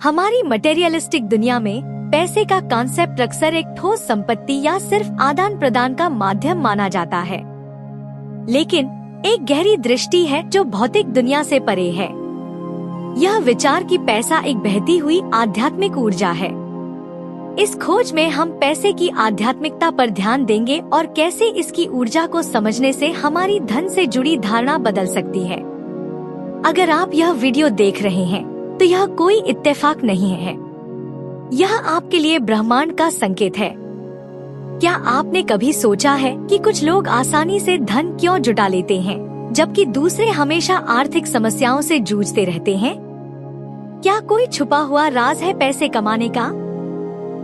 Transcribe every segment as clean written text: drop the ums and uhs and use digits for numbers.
हमारी मटेरियलिस्टिक दुनिया में पैसे का कॉन्सेप्ट अक्सर एक ठोस संपत्ति या सिर्फ आदान प्रदान का माध्यम माना जाता है, लेकिन एक गहरी दृष्टि है जो भौतिक दुनिया से परे है। यह विचार कि पैसा एक बहती हुई आध्यात्मिक ऊर्जा है। इस खोज में हम पैसे की आध्यात्मिकता पर ध्यान देंगे और कैसे इसकी ऊर्जा को समझने से हमारी धन से जुड़ी धारणा बदल सकती है। अगर आप यह वीडियो देख रहे हैं तो यह कोई इत्तेफाक नहीं है, यह आपके लिए ब्रह्मांड का संकेत है। क्या आपने कभी सोचा है कि कुछ लोग आसानी से धन क्यों जुटा लेते हैं, जबकि दूसरे हमेशा आर्थिक समस्याओं से जूझते रहते हैं? क्या कोई छुपा हुआ राज है पैसे कमाने का?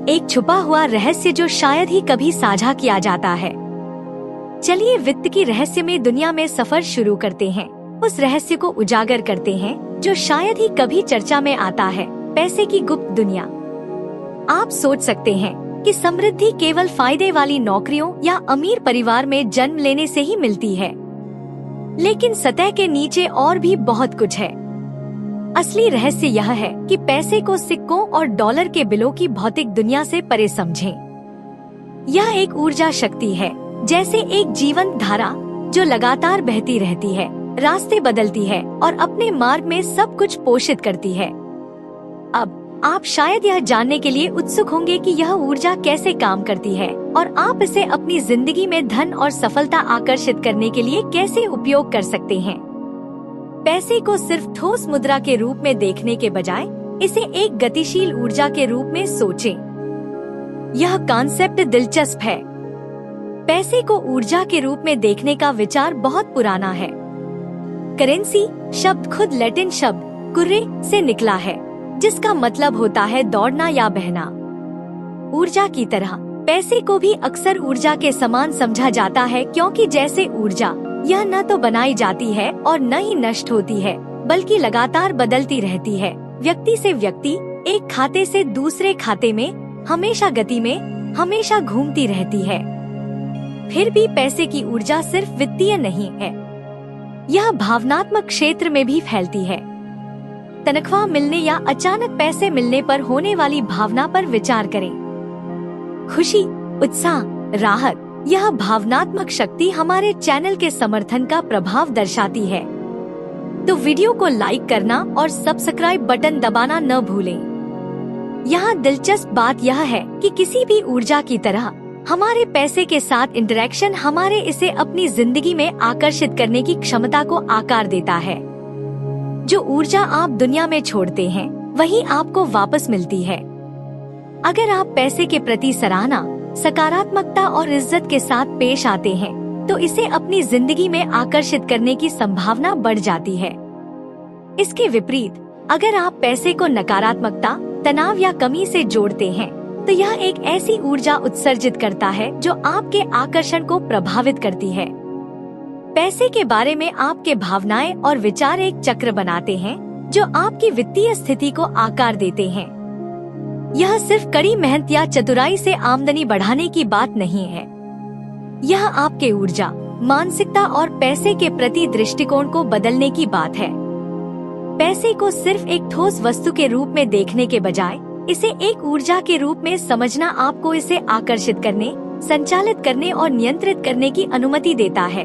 एक छुपा हुआ रहस्य जो शायद ही कभी साझा किया जाता है। चलिए वित्त की रहस्यमय दुनिया में सफर शुरू करते हैं। उस रहस्य को उजागर करते हैं जो शायद ही कभी चर्चा में आता है, पैसे की गुप्त दुनिया। आप सोच सकते हैं कि समृद्धि केवल फायदे वाली नौकरियों या अमीर परिवार में जन्म लेने से ही मिलती है, लेकिन सतह के नीचे और भी बहुत कुछ है। असली रहस्य यह है कि पैसे को सिक्कों और डॉलर के बिलों की भौतिक दुनिया से परे समझें। यह एक ऊर्जा शक्ति है, जैसे एक जीवंत धारा जो लगातार बहती रहती है, रास्ते बदलती है और अपने मार्ग में सब कुछ पोषित करती है। अब आप शायद यह जानने के लिए उत्सुक होंगे कि यह ऊर्जा कैसे काम करती है और आप इसे अपनी जिंदगी में धन और सफलता आकर्षित करने के लिए कैसे उपयोग कर सकते हैं। पैसे को सिर्फ ठोस मुद्रा के रूप में देखने के बजाय इसे एक गतिशील ऊर्जा के रूप में सोचें। यह कॉन्सेप्ट दिलचस्प है। पैसे को ऊर्जा के रूप में देखने का विचार बहुत पुराना है। करेंसी शब्द खुद लैटिन शब्द कुर्रे से निकला है, जिसका मतलब होता है दौड़ना या बहना। ऊर्जा की तरह पैसे को भी अक्सर ऊर्जा के समान समझा जाता है, क्योंकि जैसे ऊर्जा यह न तो बनाई जाती है और न ही नष्ट होती है, बल्कि लगातार बदलती रहती है, व्यक्ति से व्यक्ति, एक खाते से दूसरे खाते में, हमेशा गति में, हमेशा घूमती रहती है। फिर भी पैसे की ऊर्जा सिर्फ वित्तीय नहीं है, यह भावनात्मक क्षेत्र में भी फैलती है। तनख्वाह मिलने या अचानक पैसे मिलने पर होने वाली भावना पर विचार करें। खुशी, उत्साह, राहत, यह भावनात्मक शक्ति हमारे चैनल के समर्थन का प्रभाव दर्शाती है। तो वीडियो को लाइक करना और सब्सक्राइब बटन दबाना न भूलें। यहाँ दिलचस्प बात यह है कि किसी भी ऊर्जा की तरह हमारे पैसे के साथ इंटरेक्शन हमारे इसे अपनी जिंदगी में आकर्षित करने की क्षमता को आकार देता है। जो ऊर्जा आप दुनिया में छोड़ते हैं, वही आपको वापस मिलती है। अगर आप पैसे के प्रति सराहना, सकारात्मकता और इज्जत के साथ पेश आते हैं, तो इसे अपनी जिंदगी में आकर्षित करने की संभावना बढ़ जाती है। इसके विपरीत, अगर आप पैसे को नकारात्मकता, तनाव या कमी से जोड़ते हैं, तो यह एक ऐसी ऊर्जा उत्सर्जित करता है जो आपके आकर्षण को प्रभावित करती है। पैसे के बारे में आपके भावनाएं और विचार एक चक्र बनाते हैं जो आपकी वित्तीय स्थिति को आकार देते हैं। यह सिर्फ कड़ी मेहनत या चतुराई से आमदनी बढ़ाने की बात नहीं है। यह आपके ऊर्जा, मानसिकता और पैसे के प्रति दृष्टिकोण को बदलने की बात है। पैसे को सिर्फ एक ठोस वस्तु के रूप में देखने के बजाय इसे एक ऊर्जा के रूप में समझना आपको इसे आकर्षित करने, संचालित करने और नियंत्रित करने की अनुमति देता है।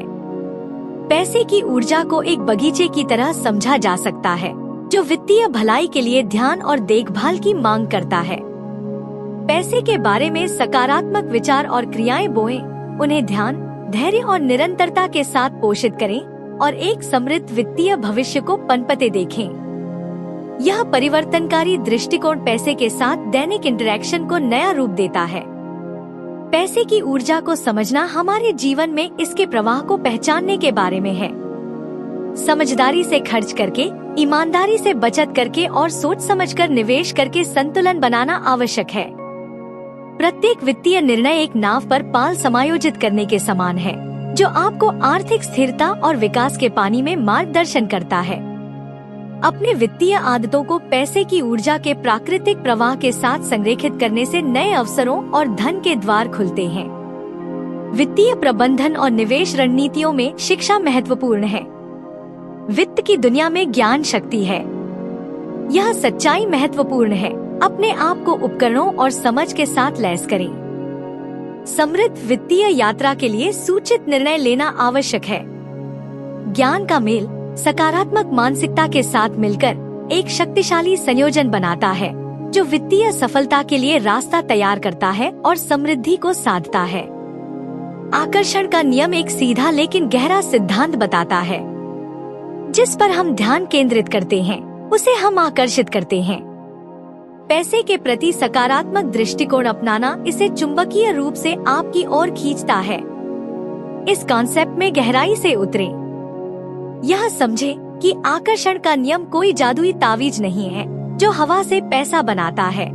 पैसे की ऊर्जा को एक बगीचे की तरह समझा जा सकता है, जो वित्तीय भलाई के लिए ध्यान और देखभाल की मांग करता है। पैसे के बारे में सकारात्मक विचार और क्रियाएं बोएं, उन्हें ध्यान, धैर्य और निरंतरता के साथ पोषित करें और एक समृद्ध वित्तीय भविष्य को पनपते देखें। यह परिवर्तनकारी दृष्टिकोण पैसे के साथ दैनिक इंटरेक्शन को नया रूप देता है। पैसे की ऊर्जा को समझना हमारे जीवन में इसके प्रवाह को पहचानने के बारे में है। समझदारी से खर्च करके, ईमानदारी से बचत करके और सोच समझकर निवेश करके संतुलन बनाना आवश्यक है। प्रत्येक वित्तीय निर्णय एक नाव पर पाल समायोजित करने के समान है, जो आपको आर्थिक स्थिरता और विकास के पानी में मार्गदर्शन करता है। अपने वित्तीय आदतों को पैसे की ऊर्जा के प्राकृतिक प्रवाह के साथ संरेखित करने से नए अवसरों और धन के द्वार खुलते हैं। वित्तीय प्रबंधन और निवेश रणनीतियों में शिक्षा महत्वपूर्ण है। वित्त की दुनिया में ज्ञान शक्ति है। यह सच्चाई महत्वपूर्ण है। अपने आप को उपकरणों और समझ के साथ लैस करें। समृद्ध वित्तीय यात्रा के लिए सूचित निर्णय लेना आवश्यक है। ज्ञान का मेल सकारात्मक मानसिकता के साथ मिलकर एक शक्तिशाली संयोजन बनाता है, जो वित्तीय सफलता के लिए रास्ता तैयार करता है और समृद्धि को साधता है। आकर्षण का नियम एक सीधा लेकिन गहरा सिद्धांत बताता है। जिस पर हम ध्यान केंद्रित करते हैं, उसे हम आकर्षित करते हैं। पैसे के प्रति सकारात्मक दृष्टिकोण अपनाना इसे चुंबकीय रूप से आपकी ओर खींचता है। इस कॉन्सेप्ट में गहराई से उतरें। यह समझे कि आकर्षण का नियम कोई जादुई तावीज नहीं है जो हवा से पैसा बनाता है।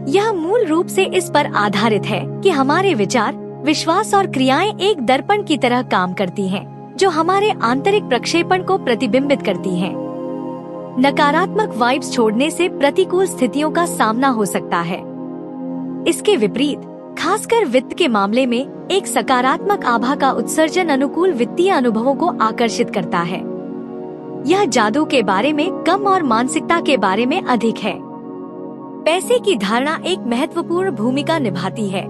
यह मूल रूप से इस पर आधारित है कि हमारे विचार, विश्वास और क्रियाएं एक दर्पण की तरह काम करती हैं, जो हमारे आंतरिक प्रक्षेपण को प्रतिबिंबित करती हैं। नकारात्मक वाइब्स छोड़ने से प्रतिकूल स्थितियों का सामना हो सकता है। इसके विपरीत, खासकर वित्त के मामले में, एक सकारात्मक आभा का उत्सर्जन अनुकूल वित्तीय अनुभवों को आकर्षित करता है। यह जादू के बारे में कम और मानसिकता के बारे में अधिक है। पैसे की धारणा एक महत्वपूर्ण भूमिका निभाती है।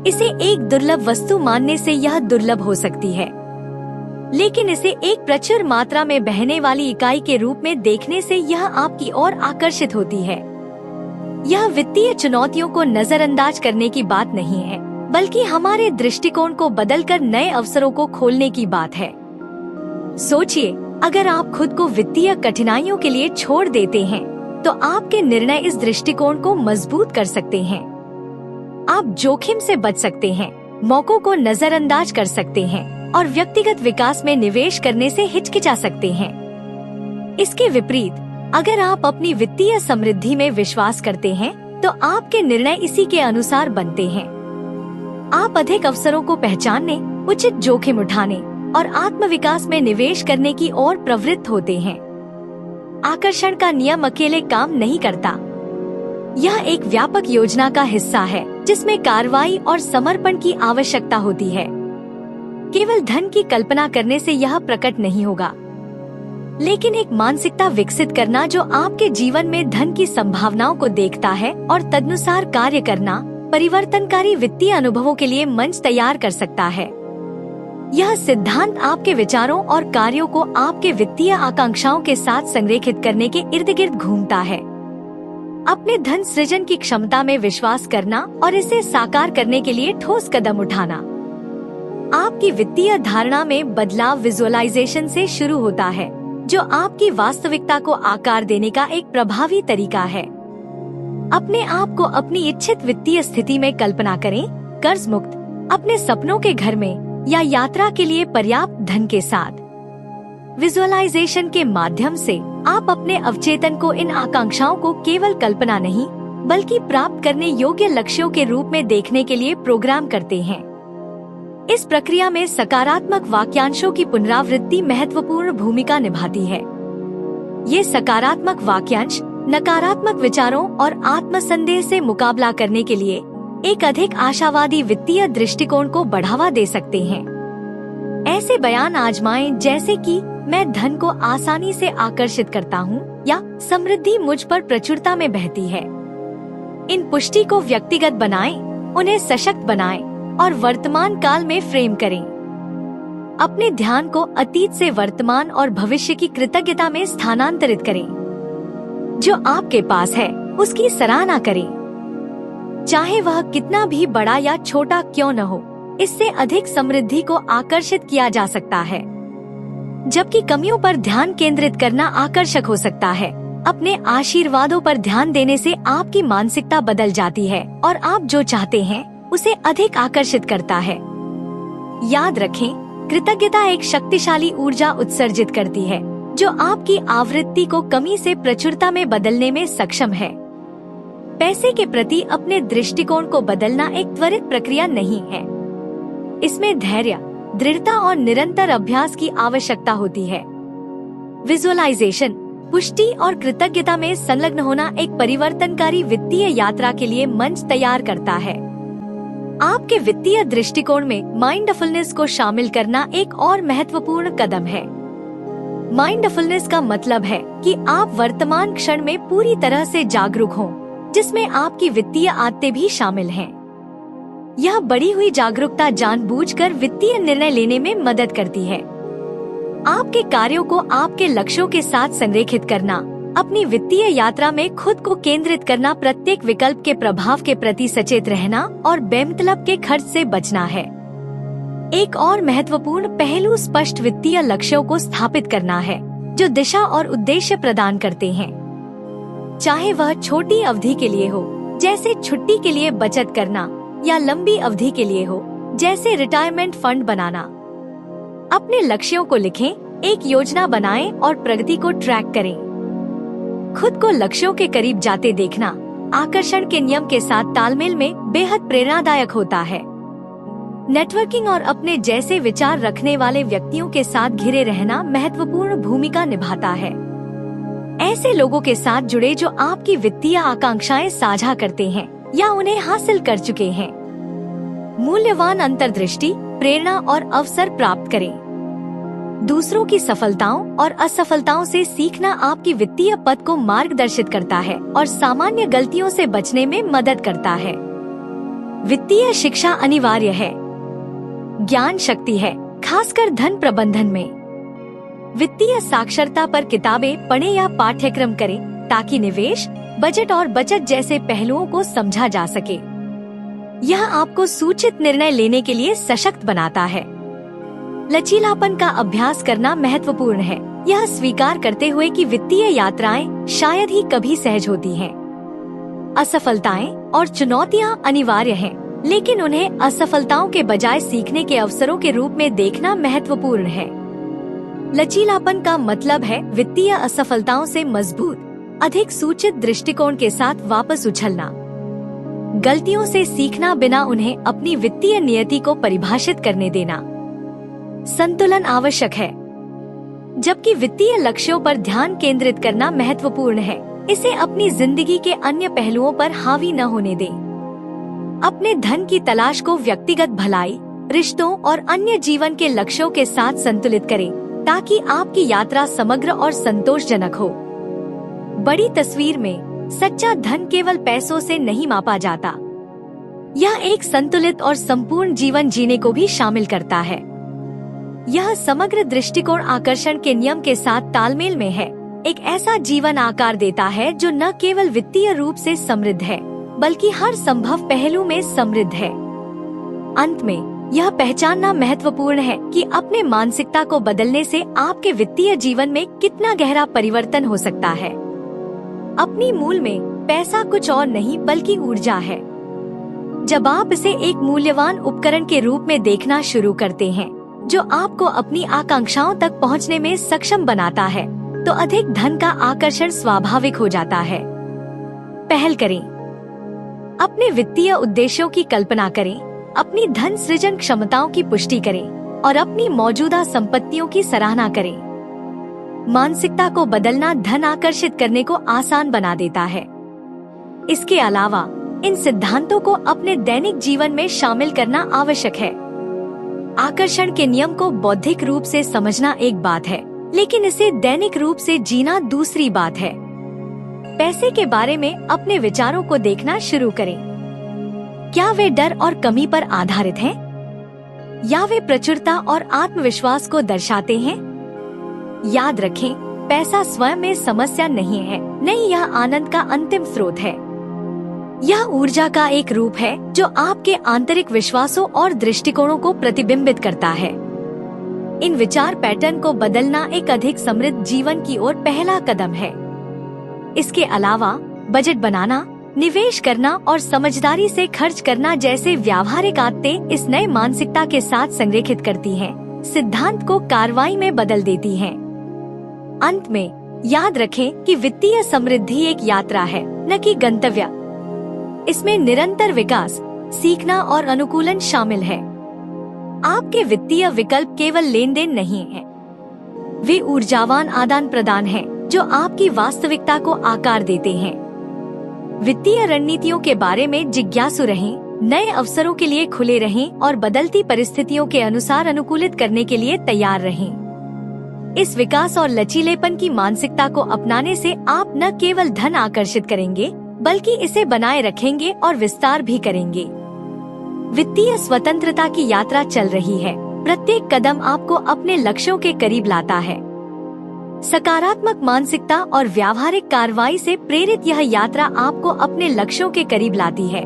इसे एक दुर्लभ वस्तु मानने से यह दुर्लभ हो सकती है, लेकिन इसे एक प्रचुर मात्रा में बहने वाली इकाई के रूप में देखने से यह आपकी ओर आकर्षित होती है। यह वित्तीय चुनौतियों को नजरअंदाज करने की बात नहीं है, बल्कि हमारे दृष्टिकोण को बदलकर नए अवसरों को खोलने की बात है। सोचिए, अगर आप खुद को वित्तीय कठिनाइयों के लिए छोड़ देते हैं, तो आपके निर्णय इस दृष्टिकोण को मजबूत कर सकते हैं। आप जोखिम से बच सकते हैं, मौकों को नजरअंदाज कर सकते हैं और व्यक्तिगत विकास में निवेश करने से हिचकिचा सकते हैं। इसके विपरीत, अगर आप अपनी वित्तीय समृद्धि में विश्वास करते हैं, तो आपके निर्णय इसी के अनुसार बनते हैं। आप अधिक अवसरों को पहचानने, उचित जोखिम उठाने और आत्मविकास में निवेश करने की ओर प्रवृत्त होते हैं। आकर्षण का नियम अकेले काम नहीं करता। यह एक व्यापक योजना का हिस्सा है, जिसमें कार्रवाई और समर्पण की आवश्यकता होती है। केवल धन की कल्पना करने से यह प्रकट नहीं होगा, लेकिन एक मानसिकता विकसित करना जो आपके जीवन में धन की संभावनाओं को देखता है और तदनुसार कार्य करना, परिवर्तनकारी वित्तीय अनुभवों के लिए मंच तैयार कर सकता है। यह सिद्धांत आपके विचारों और कार्यों को आपके वित्तीय आकांक्षाओं के साथ संरेखित करने के इर्द गिर्द घूमता है। अपने धन सृजन की क्षमता में विश्वास करना और इसे साकार करने के लिए ठोस कदम उठाना। आपकी वित्तीय धारणा में बदलाव विजुअलाइजेशन से शुरू होता है, जो आपकी वास्तविकता को आकार देने का एक प्रभावी तरीका है। अपने आप को अपनी इच्छित वित्तीय स्थिति में कल्पना करें, कर्ज मुक्त, अपने सपनों के घर में या यात्रा के लिए पर्याप्त धन के साथ। विजुअलाइजेशन के माध्यम से आप अपने अवचेतन को इन आकांक्षाओं को केवल कल्पना नहीं, बल्कि प्राप्त करने योग्य लक्ष्यों के रूप में देखने के लिए प्रोग्राम करते हैं। इस प्रक्रिया में सकारात्मक वाक्यांशों की पुनरावृत्ति महत्वपूर्ण भूमिका निभाती है। ये सकारात्मक वाक्यांश नकारात्मक विचारों और आत्मसंदेह से मुकाबला करने के लिए एक अधिक आशावादी वित्तीय दृष्टिकोण को बढ़ावा दे सकते हैं। ऐसे बयान आजमाएं, जैसे कि मैं धन को आसानी से आकर्षित करता हूँ या समृद्धि मुझ पर प्रचुरता में बहती है। इन पुष्टि को व्यक्तिगत बनाएं, उन्हें सशक्त बनाएं और वर्तमान काल में फ्रेम करें। अपने ध्यान को अतीत से वर्तमान और भविष्य की कृतज्ञता में स्थानांतरित करें। जो आपके पास है उसकी सराहना करें, चाहे वह कितना भी बड़ा या छोटा क्यों न हो। इससे अधिक समृद्धि को आकर्षित किया जा सकता है, जबकि कमियों पर ध्यान केंद्रित करना आकर्षक हो सकता है। अपने आशीर्वादों पर ध्यान देने से आपकी मानसिकता बदल जाती है और आप जो चाहते हैं उसे अधिक आकर्षित करता है। याद रखें, कृतज्ञता एक शक्तिशाली ऊर्जा उत्सर्जित करती है, जो आपकी आवृत्ति को कमी से प्रचुरता में बदलने में सक्षम है। पैसे के प्रति अपने दृष्टिकोण को बदलना एक त्वरित प्रक्रिया नहीं है। इसमें धैर्य, दृढ़ता और निरंतर अभ्यास की आवश्यकता होती है। विजुअलाइजेशन, पुष्टि और कृतज्ञता में संलग्न होना एक परिवर्तनकारी वित्तीय यात्रा के लिए मंच तैयार करता है। आपके वित्तीय दृष्टिकोण में माइंडफुलनेस को शामिल करना एक और महत्वपूर्ण कदम है। माइंडफुलनेस का मतलब है कि आप वर्तमान क्षण में पूरी तरह से जागरूक हों, जिसमें आपकी वित्तीय आदतें भी शामिल हैं। यह बढ़ी हुई जागरूकता जानबूझकर वित्तीय निर्णय लेने में मदद करती है। आपके कार्यों को आपके लक्ष्यों के साथ संरेखित करना, अपनी वित्तीय यात्रा में खुद को केंद्रित करना, प्रत्येक विकल्प के प्रभाव के प्रति सचेत रहना और बेमतलब के खर्च से बचना है। एक और महत्वपूर्ण पहलू स्पष्ट वित्तीय लक्ष्यों को स्थापित करना है, जो दिशा और उद्देश्य प्रदान करते हैं। चाहे वह छोटी अवधि के लिए हो, जैसे छुट्टी के लिए बचत करना, या लंबी अवधि के लिए हो, जैसे रिटायरमेंट फंड बनाना। अपने लक्ष्यों को लिखें, एक योजना बनाएं और प्रगति को ट्रैक करें। खुद को लक्ष्यों के करीब जाते देखना आकर्षण के नियम के साथ तालमेल में बेहद प्रेरणादायक होता है। नेटवर्किंग और अपने जैसे विचार रखने वाले व्यक्तियों के साथ घिरे रहना महत्वपूर्ण भूमिका निभाता है। ऐसे लोगों के साथ जुड़े जो आपकी वित्तीय आकांक्षाएं साझा करते हैं या उन्हें हासिल कर चुके हैं। मूल्यवान अंतर्दृष्टि, प्रेरणा और अवसर प्राप्त करें। दूसरों की सफलताओं और असफलताओं से सीखना आपकी वित्तीय पथ को मार्गदर्शित करता है और सामान्य गलतियों से बचने में मदद करता है। वित्तीय शिक्षा अनिवार्य है, ज्ञान शक्ति है, खासकर धन प्रबंधन में। वित्तीय साक्षरता पर किताबें पढ़ें या पाठ्यक्रम करें ताकि निवेश, बजट और बचत जैसे पहलुओं को समझा जा सके। यह आपको सूचित निर्णय लेने के लिए सशक्त बनाता है। लचीलापन का अभ्यास करना महत्वपूर्ण है, यह स्वीकार करते हुए कि वित्तीय यात्राएं शायद ही कभी सहज होती हैं। असफलताएं और चुनौतियां अनिवार्य हैं, लेकिन उन्हें असफलताओं के बजाय सीखने के अवसरों के रूप में देखना महत्वपूर्ण है। लचीलापन का मतलब है वित्तीय असफलताओं से मजबूत, अधिक सूचित दृष्टिकोण के साथ वापस उछलना। गलतियों से सीखना, बिना उन्हें अपनी वित्तीय नियति को परिभाषित करने देना। संतुलन आवश्यक है। जबकि वित्तीय लक्ष्यों पर ध्यान केंद्रित करना महत्वपूर्ण है, इसे अपनी जिंदगी के अन्य पहलुओं पर हावी न होने दें। अपने धन की तलाश को व्यक्तिगत भलाई, रिश्तों और अन्य जीवन के लक्ष्यों के साथ संतुलित करें, ताकि आपकी यात्रा समग्र और संतोषजनक हो। बड़ी तस्वीर में सच्चा धन केवल पैसों से नहीं मापा जाता। यह एक संतुलित और संपूर्ण जीवन जीने को भी शामिल करता है। यह समग्र दृष्टिकोण आकर्षण के नियम के साथ तालमेल में है, एक ऐसा जीवन आकार देता है जो न केवल वित्तीय रूप से समृद्ध है, बल्कि हर संभव पहलू में समृद्ध है। अंत में यह पहचानना महत्वपूर्ण है कि अपने मानसिकता को बदलने से आपके वित्तीय जीवन में कितना गहरा परिवर्तन हो सकता है। अपनी मूल में पैसा कुछ और नहीं बल्कि ऊर्जा है। जब आप इसे एक मूल्यवान उपकरण के रूप में देखना शुरू करते हैं, जो आपको अपनी आकांक्षाओं तक पहुंचने में सक्षम बनाता है, तो अधिक धन का आकर्षण स्वाभाविक हो जाता है। पहल करें, अपने वित्तीय उद्देश्यों की कल्पना करें, अपनी धन सृजन क्षमताओं की पुष्टि करें और अपनी मौजूदा संपत्तियों की सराहना करें। मानसिकता को बदलना धन आकर्षित करने को आसान बना देता है। इसके अलावा इन सिद्धांतों को अपने दैनिक जीवन में शामिल करना आवश्यक है। आकर्षण के नियम को बौद्धिक रूप से समझना एक बात है, लेकिन इसे दैनिक रूप से जीना दूसरी बात है। पैसे के बारे में अपने विचारों को देखना शुरू करें। क्या वे डर और कमी पर आधारित हैं? या वे प्रचुरता और आत्मविश्वास को दर्शाते हैं? याद रखें, पैसा स्वयं में समस्या नहीं है, नहीं, यह आनंद का अंतिम स्रोत है। यह ऊर्जा का एक रूप है जो आपके आंतरिक विश्वासों और दृष्टिकोणों को प्रतिबिंबित करता है। इन विचार पैटर्न को बदलना एक अधिक समृद्ध जीवन की ओर पहला कदम है। इसके अलावा बजट बनाना, निवेश करना और समझदारी से खर्च करना जैसे व्यावहारिक आदतें इस नए मानसिकता के साथ संरेखित करती हैं, सिद्धांत को कार्रवाई में बदल देती हैं। अंत में याद रखें कि वित्तीय समृद्धि एक यात्रा है, न कि गंतव्य। इसमें निरंतर विकास, सीखना और अनुकूलन शामिल है। आपके वित्तीय विकल्प केवल लेन देन नहीं है, वे ऊर्जावान आदान प्रदान हैं जो आपकी वास्तविकता को आकार देते हैं। वित्तीय रणनीतियों के बारे में जिज्ञासु रहें, नए अवसरों के लिए खुले रहें और बदलती परिस्थितियों के अनुसार अनुकूलित करने के लिए तैयार रहें। इस विकास और लचीलेपन की मानसिकता को अपनाने से आप न केवल धन आकर्षित करेंगे बल्कि इसे बनाए रखेंगे और विस्तार भी करेंगे। वित्तीय स्वतंत्रता की यात्रा चल रही है। प्रत्येक कदम आपको अपने लक्ष्यों के करीब लाता है। सकारात्मक मानसिकता और व्यावहारिक कार्रवाई से प्रेरित यह यात्रा आपको अपने लक्ष्यों के करीब लाती है।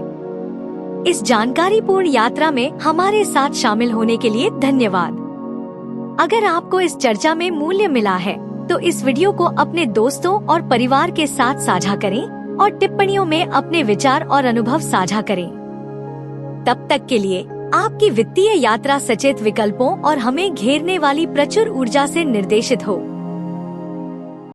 इस जानकारीपूर्ण यात्रा में हमारे साथ शामिल होने के लिए धन्यवाद। अगर आपको इस चर्चा में मूल्य मिला है तो इस वीडियो को अपने दोस्तों और परिवार के साथ साझा करें और टिप्पणियों में अपने विचार और अनुभव साझा करें। तब तक के लिए आपकी वित्तीय यात्रा सचेत विकल्पों और हमें घेरने वाली प्रचुर ऊर्जा से निर्देशित हो।